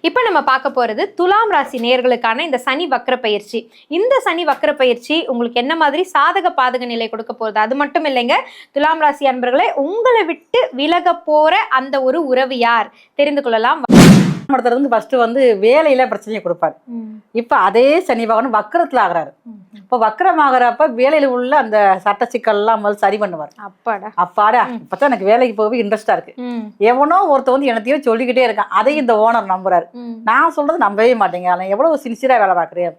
இப்போ நம்ம பார்க்க போறது துலாம் ராசி நேயர்களுக்கான இந்த சனி வக்ர பயிற்சி. இந்த சனி வக்ர பயிற்சி உங்களுக்கு என்ன மாதிரி சாதக பாதக நிலை கொடுக்க போகுது? அது மட்டும் இல்லைங்க, துலாம் ராசி அன்பர்களே, உங்களை விட்டு விலக போற அந்த ஒரு உறவு யார் தெரிந்து கொள்ளலாம். ஃபர்ஸ்ட் வேலையில பிரச்சனையை கொடுப்பாரு. இப்ப அதே சனி பகவான் வக்கரத்துல ஆகிறாரு. இப்ப வக்கரம் ஆகிறப்ப வேலையில உள்ள அந்த சட்ட சிக்கல் எல்லாம் முதல்ல சரி பண்ணுவார். அப்பாடா இப்பதான் எனக்கு வேலைக்கு போக இன்ட்ரெஸ்டா இருக்கு. எவனோ ஒருத்த என்னத்தையும் சொல்லிக்கிட்டே இருக்கான், அதையும் இந்த ஓனர் நம்புறாரு. நான் சொல்றது நம்பவே மாட்டேங்க, எவ்வளவு சின்சியரா வேலை பார்க்குறேன்.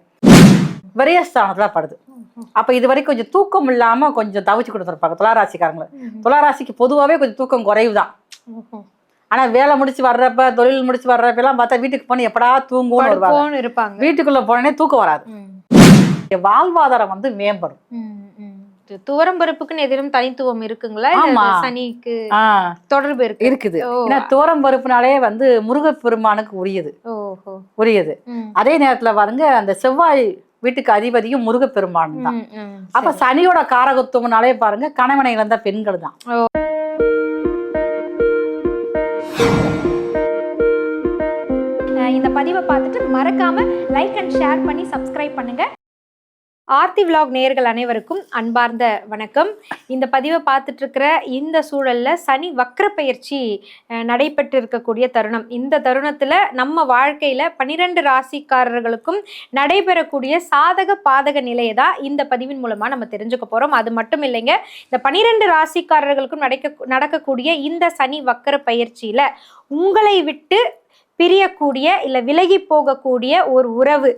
விரயஸ்தானத்துல படுது. அப்ப இது வரைக்கும் கொஞ்சம் தூக்கம் இல்லாம கொஞ்சம் தவிச்சு கொடுத்துருப்பாங்க துளாராசிக்காரங்களை. துளாராசிக்கு பொதுவாகவே கொஞ்சம் தூக்கம் குறைவுதான். ஆனா வேலை முடிச்சு வர்றப்ப, தொழில் முடிச்சு வர்றப்ப எல்லாம் பார்த்தா வீட்டுக்கு போன எப்படா தூங்குவோம்னு இருப்பாங்க. வீட்டுக்குள்ள போனே தூக்கம் வராது. வாழ்வாதாரம் மேம்படும். துவரம் பருப்புக்குன்னு எதிரும் தனித்துவம் இருக்குங்களா? சனிக்கு தொடர்பு இருக்குது. ஏன்னா துவரம் பருப்புனாலே முருகப்பெருமானுக்கு உரியது. அதே நேரத்துல பாருங்க, அந்த செவ்வாய் வீட்டுக்கு அதிபதியும் முருகப்பெருமான் தான். அப்ப சனியோட காரகத்துவம்னாலே பாருங்க, கணவனை இழந்த பெண்கள் தான். இந்த பதிவை பார்த்துட்டு மறக்காம லைக் அண்ட் ஷேர் பண்ணி சப்ஸ்கிரைப் பண்ணுங்க. ஆர்த்தி விலாக் நேயர்கள் அனைவருக்கும் அன்பார்ந்த வணக்கம். இந்த பதிவை பார்த்துட்டு இருக்கிற இந்த சூழல்ல சனி வக்ர பயிற்சி நடைபெற்று இருக்கக்கூடிய தருணம். இந்த தருணத்துல நம்ம வாழ்க்கையில 12 ராசிக்காரர்களுக்கும் நடைபெறக்கூடிய சாதக பாதக நிலையை தான் இந்த பதிவின் மூலமா நம்ம தெரிஞ்சுக்க போறோம். அது மட்டும் இல்லைங்க, இந்த 12 ராசிக்காரர்களுக்கும் நடக்கக்கூடிய இந்த சனி வக்ர பயிற்சியில உங்களை விட்டு பிரியக்கூடிய இல்ல விலகி போகக்கூடிய ஒரு உறவு,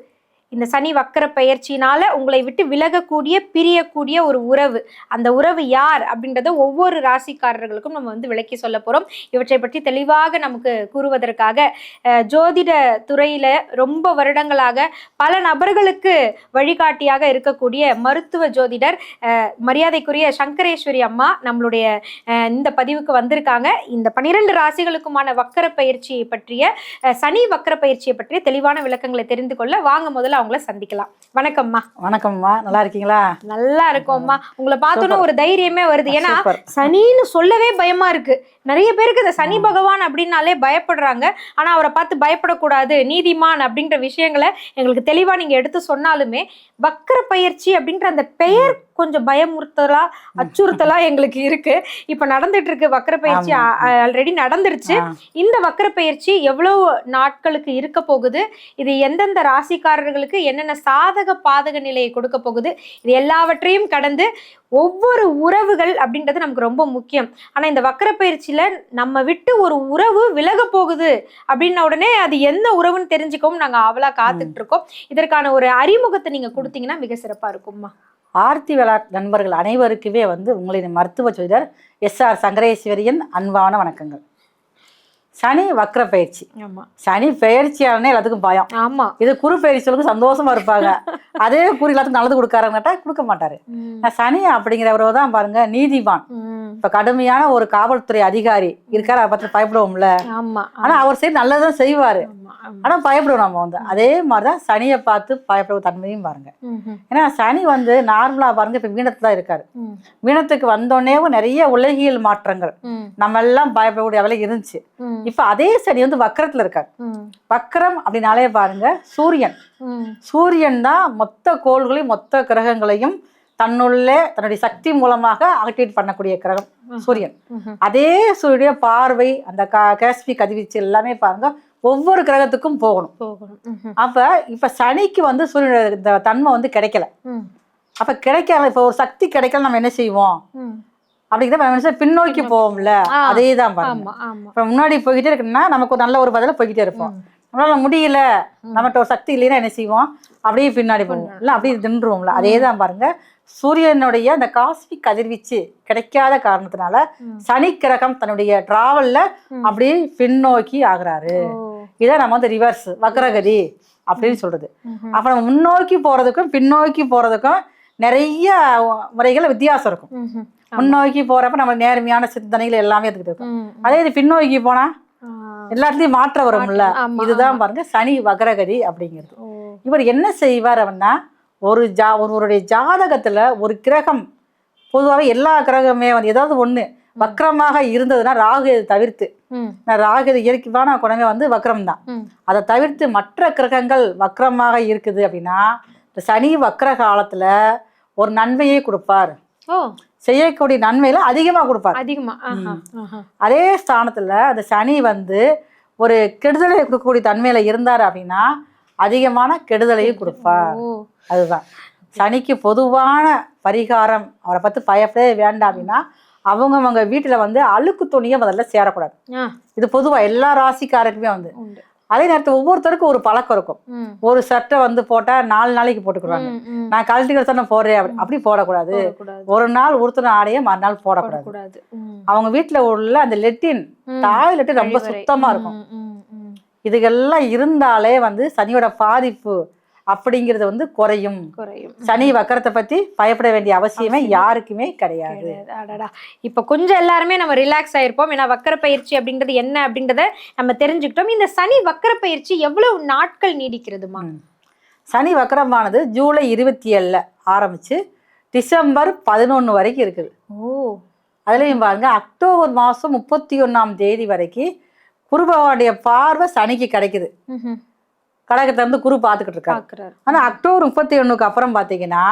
இந்த சனி வக்கர பயிற்சினால உங்களை விட்டு விலகக்கூடிய பிரியக்கூடிய ஒரு உறவு, அந்த உறவு யார் அப்படின்றத ஒவ்வொரு ராசிக்காரர்களுக்கும் நம்ம விளக்கி சொல்ல போறோம். இவற்றை பற்றி தெளிவாக நமக்கு கூறுவதற்காக ஜோதிட துறையில ரொம்ப வருடங்களாக பல நபர்களுக்கு வழிகாட்டியாக இருக்கக்கூடிய மருத்துவ ஜோதிடர் மரியாதைக்குரிய சங்கரேஸ்வரி அம்மா நம்மளுடைய இந்த பதிவுக்கு வந்திருக்காங்க. இந்த 12 ராசிகளுக்குமான வக்கர பயிற்சியை பற்றிய, சனி வக்கர பயிற்சியை பற்றிய தெளிவான விளக்கங்களை தெரிந்து கொள்ள வாங்க முதல்ல அவங்கள சந்திக்கலாம். வணக்கம்மா. வணக்கம்மா, நல்லா இருக்கீங்களா? நல்லா இருக்கோம்மா. உங்களை பார்த்தோன்னா ஒரு தைரியமே வருது. ஏன்னா சனின்னு சொல்லவே பயமா இருக்கு. நிறைய பேருக்கு இந்த சனி பகவான் அப்படின்னாலே பயப்படுறாங்க. ஆனா அவரை பார்த்து பயப்படக்கூடாது, நீதிமான் அப்படின்ற விஷயங்களை எங்களுக்கு தெளிவா நீங்க எடுத்து சொன்னாலுமே, வக்கர பயிற்சி அப்படின்ற அந்த பெயர் கொஞ்சம் பயமுறுத்தலா அச்சுறுத்தலா எங்களுக்கு இருக்கு. இப்ப நடந்துட்டு இருக்கு வக்கர பயிற்சி, ஆல்ரெடி நடந்துருச்சு. இந்த வக்கர பயிற்சி எவ்வளவு நாட்களுக்கு இருக்க போகுது, இது எந்தெந்த ராசிக்காரர்களுக்கு என்னென்ன சாதக பாதக நிலையை கொடுக்க போகுது, இது எல்லாவற்றையும் கடந்து ஒவ்வொரு உறவுகள் அப்படின்றது நமக்கு ரொம்ப முக்கியம். ஆனா இந்த வக்கர பயிற்சியில நம்ம விட்டு ஒரு உறவு விலக போகுது அப்படின்ன உடனே அது எந்த உறவுன்னு தெரிஞ்சுக்கவும் நாங்க அவளா காத்துட்டு இருக்கோம். இதற்கான ஒரு அறிமுகத்தை நீங்க கொடுத்தீங்கன்னா மிக சிறப்பா இருக்கும்மா. ஆர்த்தி விலாக் நண்பர்கள் அனைவருக்குமே உங்களின் மருத்துவ ஜோதிடர் எஸ்ஆர் சங்கரேஸ்வரியின் அன்பான வணக்கங்கள். சனி வக்ர பயிற்சி, சனி பயிற்சியானே எல்லாத்துக்கும் பயம். ஆமா, இது குரு பயிற்சிகளுக்கு சந்தோஷமா இருப்பாங்க. அதே குரு எல்லாத்துக்கும் நல்லது கொடுக்காருன்னு கொடுக்க மாட்டாரு. சனி அப்படிங்கிறவரோ தான் பாருங்க நீதிவான். இப்ப கடுமையான ஒரு காவல்துறை அதிகாரி இருக்காரு, அதை பத்தி பயப்படுவோம்ல. ஆனா அவர் சரி நல்லதான் செய்வாரு, ஆனா பயப்படுவோம் நம்ம. அதே மாதிரிதான் சனியை பார்த்து பயப்படுற தன்மையும் பாருங்க. ஏன்னா சனி நார்மலா பாருங்க, இப்ப மீனத்துல தான் இருக்காரு. மீனத்துக்கு வந்தோடனே நிறைய உலகியல் மாற்றங்கள் நம்ம எல்லாம் பயப்படக்கூடிய வேலை இருந்துச்சு. இப்ப அதே சனி வக்கரத்துல இருக்காரு. வக்கரம் அப்படின்னாலே பாருங்க, சூரியன் தான் மொத்த கோள்களையும் மொத்த கிரகங்களையும் தன்னுடைய சக்தி மூலமாக ஆக்டிவேட் பண்ணக்கூடிய கிரகம் சூரியன். அதே சூரிய பார்வை, அந்த காஸ்மி கதிர்வீச்சு எல்லாமே பாருங்க ஒவ்வொரு கிரகத்துக்கும் போகணும். அப்ப இப்ப சனிக்கு சூரியனுடைய இந்த தன்மை கிடைக்கல. அப்ப கிடைக்கல, இப்ப ஒரு சக்தி கிடைக்கல, நம்ம என்ன செய்வோம் அப்படிங்கிற பின்னோக்கி போவோம்ல. அதேதான் பாருங்க. இப்ப முன்னாடி போய்கிட்டே இருக்குன்னா நமக்கு ஒரு நல்ல ஒரு பதில போய்கிட்டே இருப்போம். நம்மளால முடியல, நம்மகிட்ட ஒரு சக்தி இல்லைன்னா என்ன செய்வோம், அப்படியே பின்னாடி போவோம், இல்ல அப்படியே தின்றுவோம்ல. அதேதான் பாருங்க, சூரியனுடைய அந்த காஸ்மிக் கதிர்வீச்சு கிடைக்காத காரணத்தினால சனி கிரகம் தன்னுடைய டிராவல்ல அப்படியே பின்னோக்கி ஆகுறாரு. இதான் நம்ம ரிவர்ஸ் வக்ரகதி அப்படின்னு சொல்றது. அப்ப நம்ம முன்னோக்கி போறதுக்கும் பின்னோக்கி போறதுக்கும் நிறைய முறைகள் வித்தியாசம் இருக்கும். முன்னோக்கி போறப்ப நம்ம நேர்மையான சிந்தனைகள் எல்லாமே எடுத்துக்கிட்டு இருக்கும். அதே இது பின்னோக்கி போனா எல்லாத்துலயும் மாற்றம் வரும்ல. இதுதான் பாருங்க சனி வக்ரகதி அப்படிங்கிறது. இவர் என்ன செய்வார் அப்படின்னா, ஒருவருடைய ஜாதகத்துல ஒரு கிரகம், பொதுவாகவே எல்லா கிரகமே ஏதாவது ஒண்ணு வக்ரமாக இருந்ததுன்னா ராகு தவிர்த்து, ராகு இயற்கையான குணமே வந்து வக்ரம் தான். அதை தவிர்த்து மற்ற கிரகங்கள் வக்ரமாக இருக்குது அப்படின்னா இந்த சனி வக்ர காலத்துல ஒரு நன்மையை கொடுப்பார். செய்யக்கூடிய நன்மையில அதிகமா கொடுப்பார். அதே ஸ்தானத்துல அந்த சனி வந்து ஒரு கெடுதலை கொடுக்கக்கூடிய தன்மையில இருந்தார் அப்படின்னா அதிகமான கெடுதலையும் கொடுப்பார். அதுதான் சனிக்கு பொதுவான பரிகாரம். அவரை பத்தி பயப்படவே வேண்டாம் அப்படின்னா அவங்க வீட்டுல வந்து அழுக்கு துணியை முதல்ல சேரக்கூடாது. இது பொதுவா எல்லா ராசிக்காரருக்குமே வந்து. அதே நேரத்தில் ஒவ்வொருத்தருக்கும் ஒரு பழக்கம் இருக்கும். ஒரு சட்டை வந்து போட்டா 4 நாளைக்கு போட்டுக்கிறாங்க. நான் கழட்டிக்கிட்டு தானே போடுறேன், அப்படி போடக்கூடாது. ஒரு நாள் உடுத்தின ஆடையை மறுநாள் போடக்கூடாது. அவங்க வீட்டுல உள்ள அந்த லெட்டின் டாய்லெட் ரொம்ப சுத்தமா இருக்கும். இதுகெல்லாம் இருந்தாலே வந்து சனியோட பாதிப்பு அப்படிங்கிறது வந்து குறையும். சனி வக்கரத்தை பத்தி பயப்பட வேண்டிய அவசியமே யாருக்குமே கிடையாது. இப்ப கொஞ்சம் எல்லாருமே நம்ம ரிலாக்ஸ் ஆயிருப்போம். ஏன்னா வக்கர பயிற்சி அப்படின்றது என்ன அப்படின்றத நம்ம தெரிஞ்சுக்கிட்டோம். இந்த சனி வக்கர பயிற்சி எவ்வளவு நாட்கள் நீடிக்கிறதுமா? சனி வக்கரமானது ஜூலை 27 ஆரம்பிச்சு டிசம்பர் 11 வரைக்கும் இருக்குது. அதுலயும் பாருங்க அக்டோபர் மாசம் 31ஆம் தேதி வரைக்கும் குருபகவானுடைய பார்வை சனிக்கு கிடைக்குது. கடகத்தை வந்து குரு பார்த்துக்கிட்டு இருக்காரு. ஆனா அக்டோபர் 31க்கு அப்புறம் பாத்தீங்கன்னா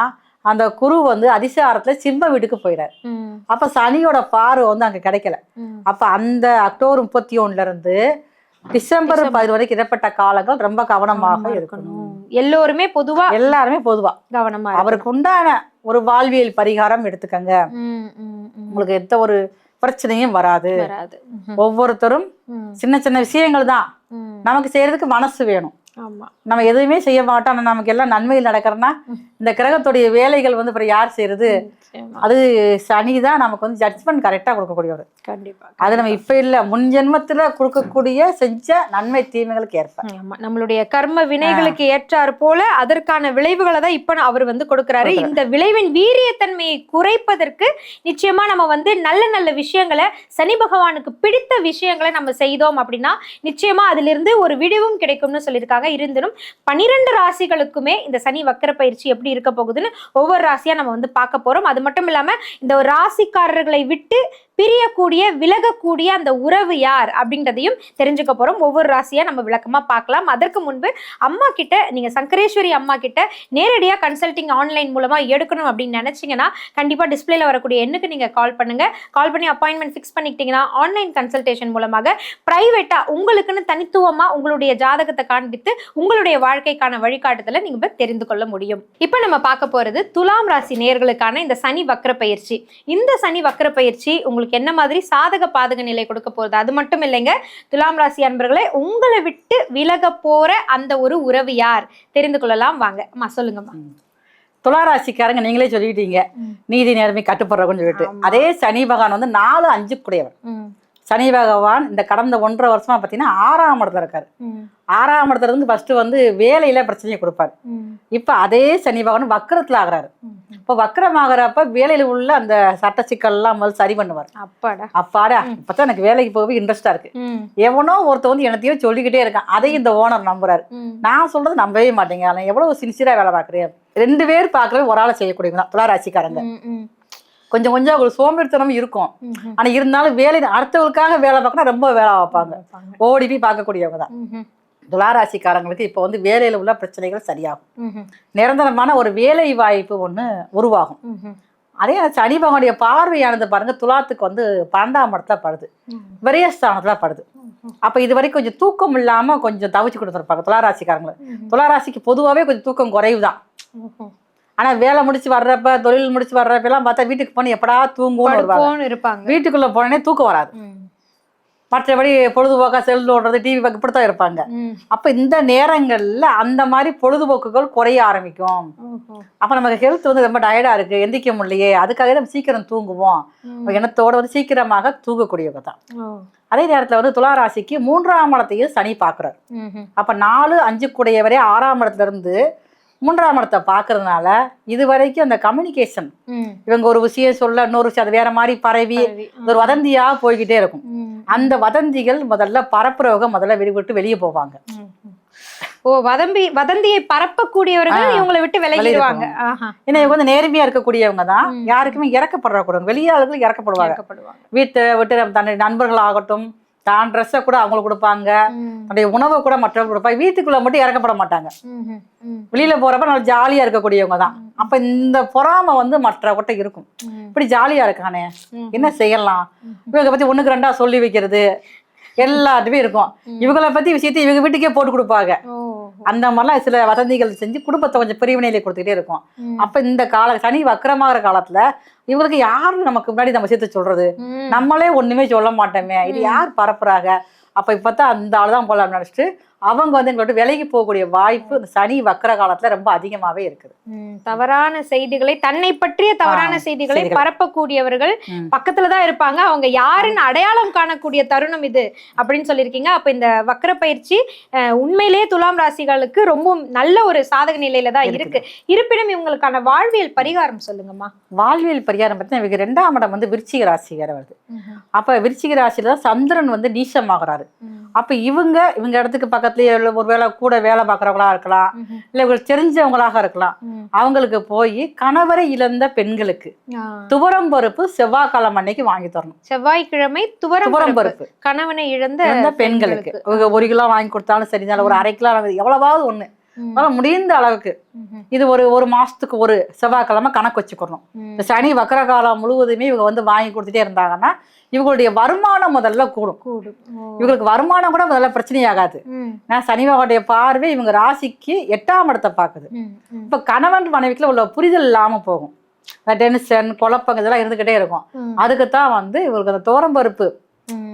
அந்த குரு வந்து அதிசாரத்துல சிம்ம வீட்டுக்கு போயிடாரு. அப்ப சனியோட பார்வை வந்து அங்க கிடைக்கல. அப்ப அந்த அக்டோபர் 31 இருந்து டிசம்பர் 10 வரைக்கும் இடப்பட்ட காலங்கள் ரொம்ப கவனமாக இருக்கணும். எல்லாருமே பொதுவா கவனமா அவருக்கு உண்டான ஒரு வாழ்வியல் பரிகாரம் எடுத்துக்கங்க. உங்களுக்கு எந்த ஒரு பிரச்சனையும் வராது. ஒவ்வொருத்தரும் சின்ன சின்ன விஷயங்கள் தான் நமக்கு செய்யறதுக்கு மனசு வேணும். நம்ம எதுவுமே செய்ய மாட்டோம். நமக்கு எல்லாம் நன்மையில் நடக்கிறோம்னா இந்த கிரகத்துடைய வேலைகள் வந்து அப்புறம் யார் செய்யறது? அது சனிதான் நமக்கு வந்து ஜட்ஜ்மெண்ட் கரெக்டா கொடுக்கக்கூடியவர். கண்டிப்பா அது நம்ம இப்ப இல்ல முன் ஜென்மத்துல கொடுக்கக்கூடிய செஞ்ச நன்மை தீமைகளுக்கு ஏற்ப நம்மளுடைய கர்ம வினைகளுக்கு ஏற்றாறு போல அதற்கான விளைவுகளை தான் இப்ப அவர் வந்து கொடுக்கிறாரு. இந்த விளைவின் வீரியத்தன்மையை குறைப்பதற்கு நிச்சயமா நம்ம வந்து நல்ல நல்ல விஷயங்களை, சனி பகவானுக்கு பிடித்த விஷயங்களை நம்ம செய்தோம் அப்படின்னா நிச்சயமா அதுல இருந்து ஒரு விடிவும் கிடைக்கும்னு சொல்லியிருக்காங்க. இருந்தினும் 12 ராசிகளுக்குமே இந்த சனி வக்கர பயிற்சி எப்படி இருக்க போகுதுன்னு ஒவ்வொரு ராசியா நம்ம வந்து பார்க்க போறோம். அது மட்டும் இல்லாம இந்த ஒரு ராசிக்காரர்களை விட்டு பிரியக்கூடிய விலகக்கூடிய அந்த உறவு யார் அப்படின்றதையும் தெரிஞ்சுக்க போறோம். ஒவ்வொரு ராசியா நம்ம விளக்கமா பார்க்கலாம். அதற்கு முன்பு அம்மா கிட்ட, நீங்க சங்கரேஸ்வரி அம்மா கிட்ட நேரடியா கன்சல்டிங் ஆன்லைன் மூலமா எடுக்கணும் அப்படின்னு நினைச்சீங்கன்னா கண்டிப்பா டிஸ்பிளேல வரக்கூடிய எண்ணுக்கு நீங்க கால் பண்ணுங்க. கால் பண்ணி அப்பாயின்மெண்ட் ஃபிக்ஸ் பண்ணிக்கிட்டீங்கன்னா ஆன்லைன் கன்சல்டேஷன் மூலமாக பிரைவேட்டா உங்களுக்குன்னு தனித்துவமா உங்களுடைய ஜாதகத்தை காண்பித்து உங்களுடைய வாழ்க்கைக்கான வழிகாட்டுதலை நீங்க தெரிந்து கொள்ள முடியும். இப்ப நம்ம பார்க்க போறது துலாம் ராசி நேயர்களுக்கான இந்த சனி வக்கர பயிற்சி. இந்த சனி வக்கர பயிற்சி உங்களுக்கு என்ன மாதிரி சாதக பாதக நிலை கொடுக்க போறது? அது மட்டும் இல்லைங்க, துலாம் ராசி அன்பர்களே, உங்களை விட்டு விலக போற அந்த ஒரு உறவு யார் தெரிந்து கொள்ளலாம். வாங்க அம்மா, சொல்லுங்கம்மா. துளாராசிக்காரங்க நீங்களே சொல்லிட்டீங்க, நீதி நேர்மை கட்டுப்படுறவன்னு சொல்லிட்டு. அதே சனி பகவான் வந்து 4-5 கூடையவர். சனி பகவான் இந்த கடந்த 1.5 வருஷமா பாத்தீங்கன்னா 6ஆம் இடத்துல இருக்காரு. 6ஆம் இடத்துல இருந்து ஃபர்ஸ்ட் வந்து வேலையில பிரச்சனையை கொடுப்பாரு. இப்ப அதே சனி பகவான் வக்கரத்துல ஆகுறாரு. இப்ப வக்கரம் ஆகுறப்ப வேலையில உள்ள அந்த சட்ட சிக்கல் எல்லாம் முதல்ல சரி பண்ணுவார். அப்பாடா இப்பதான் எனக்கு வேலைக்கு போகவே இன்ட்ரெஸ்டா இருக்கு. எவனோ ஒருத்த வந்து என்னத்தையும் சொல்லிக்கிட்டே இருக்கான், அதையும் இந்த ஓனர் நம்புறாரு. நான் சொல்றது நம்பவே மாட்டேங்க. நான் எவ்வளவு சின்சியரா வேலை பாக்குறேன். 2 பேர் பாக்குறது ஒரு ஆளை செய்யக்கூடியவங்க துளாராசிக்காரங்க. கொஞ்சம் கொஞ்சம் அவங்களுக்கு சோம்பேறித்தனம் இருக்கும். ஆனா இருந்தாலும் வேலை அடுத்தவங்களுக்காக வேலை பார்க்கணும், ரொம்ப வேலை வைப்பாங்க. ஓடி போய் பார்க்கக்கூடியவங்க தான் துளாராசிக்காரங்களுக்கு. இப்ப வந்து வேலையில உள்ள பிரச்சனைகள் சரியாகும். நிரந்தரமான ஒரு வேலை வாய்ப்பு ஒண்ணு உருவாகும். அதே சனி பகவானுடைய பார்வையானது பாருங்க துலாத்துக்கு வந்து 12ஆம் இடத்துல படுது, விரயஸ்தானத்துல படுது. அப்ப இது வரைக்கும் கொஞ்சம் தூக்கம் இல்லாம கொஞ்சம் தவிச்சு கொடுத்துருப்பாங்க துளாராசிக்காரங்களை. துளாராசிக்கு பொதுவாகவே கொஞ்சம் தூக்கம் குறைவுதான். ஆனா வேலை முடிச்சு வர்றப்ப, தொழில் முடிச்சு வர்றப்ப எல்லாம் பார்த்தா வீட்டுக்கு போன எப்படா தூங்குவோம்னு இருப்பாங்க. வீட்டுக்குள்ள போனே தூக்கம் வராது. மற்றபடி பொழுதுபோக்கா செல் ஓடுறது, டிவி பார்க்க இப்படித்தான் இருப்பாங்க. அப்ப இந்த நேரங்கள்ல அந்த மாதிரி பொழுதுபோக்குகள் குறைய ஆரம்பிக்கும். அப்ப நமக்கு ஹெல்த் வந்து ரொம்ப டயர்டா இருக்கு, எந்திரிக்க முடியலையே, அதுக்காக நம்ம சீக்கிரம் தூங்குவோம். எண்ணத்தோட வந்து சீக்கிரமாக தூங்கக்கூடியவங்க தான். அதே நேரத்துல வந்து துளாராசிக்கு 3ஆம் இடத்தையும் சனி பாக்குறாரு. அப்ப 4-5 கூடையவரே 6ஆம் இடத்துல இருந்து 3ஆம் இடத்தை பாக்குறதுனால இது வரைக்கும் அந்த கம்யூனிகேஷன், இவங்க ஒரு விஷயம் சொல்ல இன்னொரு விஷயம் அது வேற மாதிரி பரவி ஒரு வதந்தியா போய்கிட்டே இருக்கும். அந்த வதந்திகள் முதல்ல பரப்புறவங்க முதல்ல விட்டு வெளியே போவாங்க. ஓ, வதந்தியை பரப்பக்கூடியவர்கள் இவங்களை விட்டு விலகிடுவாங்க. ஏன்னா இவங்க வந்து நேர்மையா இருக்கக்கூடியவங்க தான், யாருக்குமே இறக்கப்படுறக்கூடாது, வெளியாளர்கள் இறக்கப்படுவாங்க. வீட்டை விட்டு தன்னுடைய நண்பர்கள் ஆகட்டும், தான் ட்ரெஸ்ஸை கூட அவங்களுக்கு கொடுப்பாங்க, தன்னுடைய உணவை கூட மற்றவங்க கொடுப்பாங்க, வீட்டுக்குள்ள மட்டும் இறக்கப்பட மாட்டாங்க. வெளியில போறப்ப நல்லா ஜாலியா இருக்கக்கூடியவங்க தான். அப்ப இந்த பொறாமை வந்து மற்றவங்கிட்ட இருக்கும், இப்படி ஜாலியா இருக்கானே என்ன செய்யலாம், இவங்க பத்தி ஒண்ணுக்கு ரெண்டா சொல்லி வைக்கிறது எல்லாத்துமே இருக்கும். இவங்களை பத்தி விஷயத்தை இவங்க வீட்டுக்கே போட்டு கொடுப்பாங்க. அந்த மாதிரிலாம் சில வதந்திகள் செஞ்சு குடும்பத்தை கொஞ்சம் பிரிவினையில கொடுத்துக்கிட்டே இருக்கும். அப்ப இந்த சனி வக்கரமாகிற காலத்துல இவங்களுக்கு யாரும் நமக்கு முன்னாடி நம்ம விஷயத்த சொல்றது, நம்மளே ஒண்ணுமே சொல்ல மாட்டோமே, இது யார் பரப்புறாங்க, அப்ப இப்பதான் அந்த ஆளுதான் போல நினைச்சிட்டு அவங்க வந்து எங்களோட விலகி போகக்கூடிய வாய்ப்பு இந்த சனி வக்கர காலத்துல ரொம்ப அதிகமாவே இருக்குது. தவறான செய்திகளை, தன்னை பற்றிய தவறான செய்திகளை பரப்பக்கூடியவர்கள் பக்கத்துலதான் இருப்பாங்க. அவங்க யாருன்னு அடையாளம் காணக்கூடிய தருணம் இது அப்படின்னு சொல்லியிருக்கீங்க. அப்ப இந்த வக்கர பயிற்சி உண்மையிலேயே துலாம் ராசிகளுக்கு ரொம்ப நல்ல ஒரு சாதக நிலையில தான் இருக்கு. இருப்பினும் இவங்களுக்கான வாழ்வியல் பரிகாரம் சொல்லுங்கம்மா. வாழ்வியல் பரிகாரம் பத்தி இவங்க 2ஆம் இடம் வந்து விருச்சிக ராசி வருது. அப்ப விருச்சிக ராசியில தான் சந்திரன் வந்து நீசமாகறாரு. அப்ப இவங்க இடத்துக்கு பக்கத்துலயே ஒரு வேலை கூட வேலை பார்க்கறவங்களா இருக்கலாம், இல்ல இவங்களுக்கு தெரிஞ்சவங்களாக இருக்கலாம். அவங்களுக்கு போய் கணவரை இழந்த பெண்களுக்கு துவரம் பருப்பு செவ்வாய்க்கிழமை அன்னைக்கு வாங்கி தரணும். செவ்வாய்க்கிழமை துவரம் பருப்பு கணவனை இழந்த பெண்களுக்கு 1 கிலோ வாங்கி கொடுத்தாலும் சரி, ஒரு 1/2 கிலோ, எவ்வளவாவது ஒண்ணு முடிந்த அளவுக்கு. இது ஒரு மாசத்துக்கு ஒரு செவ்வாய்க்கிழமை கணக்கு வச்சுக்கணும். சனி வக்கர காலம் முழுவதுமே இவங்க வந்து வாங்கி கொடுத்துட்டே இருந்தாங்கன்னா இவங்களுடைய வருமானம் முதல்ல கூடும். இவங்களுக்கு வருமானம் கூட முதல்ல பிரச்சனையாகாது. சனிவாவுடைய பார்வை இவங்க ராசிக்கு 8ஆம் இடத்தை பாக்குது. இப்ப கணவன் மனைவிக்குள்ள உள்ள புரிதல் இல்லாம போகும், டென்ஷன் குழப்பங்கள் இதெல்லாம் இருந்துகிட்டே இருக்கும். அதுக்குத்தான் வந்து இவங்களுக்கு அந்த துவரம் பருப்பு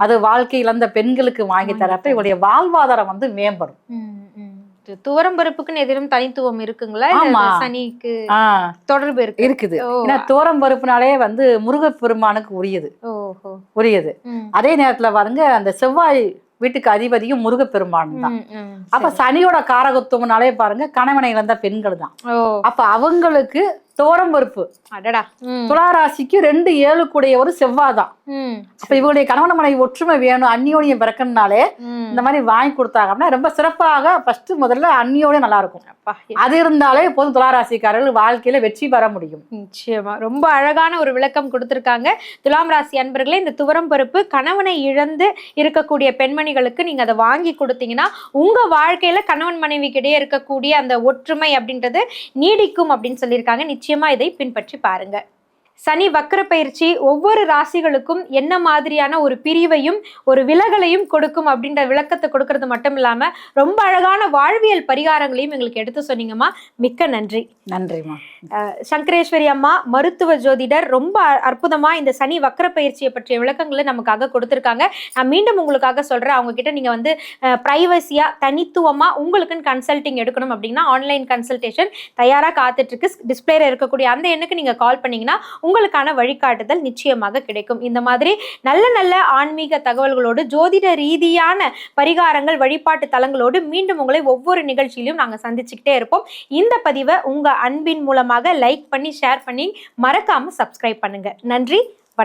அது வாழ்க்கை இழந்த பெண்களுக்கு வாங்கி தரப்ப இவங்களுடைய வாழ்வாதாரம் வந்து மேம்படும். துவரம் பருப்புக்குன்னு எதிரும் தனித்துவம் இருக்குங்களா? சனிக்கு தொடர்பு இருக்குது. ஏன்னா துவரம் பருப்புனாலே வந்து முருகப்பெருமானுக்கு உரியது. அதே நேரத்துல பாருங்க, அந்த செவ்வாய் வீட்டுக்கு அதிபதியும் முருகப்பெருமான் தான். அப்ப சனியோட காரகத்துவம்னாலே பாருங்க கணவனை இழந்த பெண்கள் தான். அப்ப அவங்களுக்கு துவரம் பருப்பு துளாராசிக்கு 2 7 கூடிய ஒரு செவ்வாதான். அப்ப இவங்களுடைய கணவன் மனைவி ஒற்றுமை வேணும், அந்நியோனியம் பிறக்கணும்னாலே இந்த மாதிரி வாங்கி கொடுத்தாங்கன்னா ரொம்ப சிறப்பாக ஃபர்ஸ்ட் முதல்ல அந்நியோட நல்லா இருக்கும். அது இருந்தாலே போதும் துளாராசிக்காரர்கள் வாழ்க்கையில வெற்றி பெற முடியும். நிச்சயமா ரொம்ப அழகான ஒரு விளக்கம் கொடுத்திருக்காங்க. துலாம் ராசி அன்பர்களே, இந்த துவரம் பருப்பு கணவனை இழந்து இருக்கக்கூடிய பெண்மணிகளுக்கு நீங்க அதை வாங்கி கொடுத்தீங்கன்னா உங்க வாழ்க்கையில கணவன் மனைவிக்கு இடையே இருக்கக்கூடிய அந்த ஒற்றுமை அப்படின்றது நீடிக்கும் அப்படின்னு சொல்லியிருக்காங்க. நிச்சயமா இதை பின்பற்றி பாருங்க. சனி வக்கர பயிற்சி ஒவ்வொரு ராசிகளுக்கும் என்ன மாதிரியான ஒரு பிரிவையும் ஒரு விலகலையும் கொடுக்கும் அப்படின்ற விளக்கத்தை கொடுக்கறது மட்டும் இல்லாம ரொம்ப அழகான வாழ்வியல் பரிகாரங்களையும் எங்களுக்கு எடுத்து சொன்னீங்கம்மா. மிக்க நன்றி. நன்றிம்மா. சங்கரேஸ்வரி அம்மா மருத்துவ ஜோதிடர் ரொம்ப அற்புதமா இந்த சனி வக்கர பயிற்சியை பற்றிய விளக்கங்களை நமக்காக கொடுத்துருக்காங்க. நான் மீண்டும் உங்களுக்காக சொல்றேன், அவங்க கிட்ட நீங்க வந்து பிரைவசியா தனித்துவமா உங்களுக்குன்னு கன்சல்டிங் எடுக்கணும் அப்படின்னா ஆன்லைன் கன்சல்டேஷன் தயாரா காத்துட்டு இருக்கு. டிஸ்பிளேல இருக்கக்கூடிய அந்த எண்ணுக்கு நீங்க கால் பண்ணீங்கன்னா உங்களுக்கான வழிகாட்டுதல் நிச்சயமாக கிடைக்கும். இந்த மாதிரி நல்ல நல்ல ஆன்மீக தகவல்களோடு ஜோதிட ரீதியான பரிகாரங்கள் வழிபாட்டு தலங்களோடு மீண்டும் உங்களை ஒவ்வொரு நிகழ்ச்சியிலும் நாங்கள் சந்திச்சுக்கிட்டே இருப்போம். இந்த பதிவை உங்க அன்பின் மூலமாக லைக் பண்ணி ஷேர் பண்ணி மறக்காம சப்ஸ்கிரைப் பண்ணுங்க. நன்றி.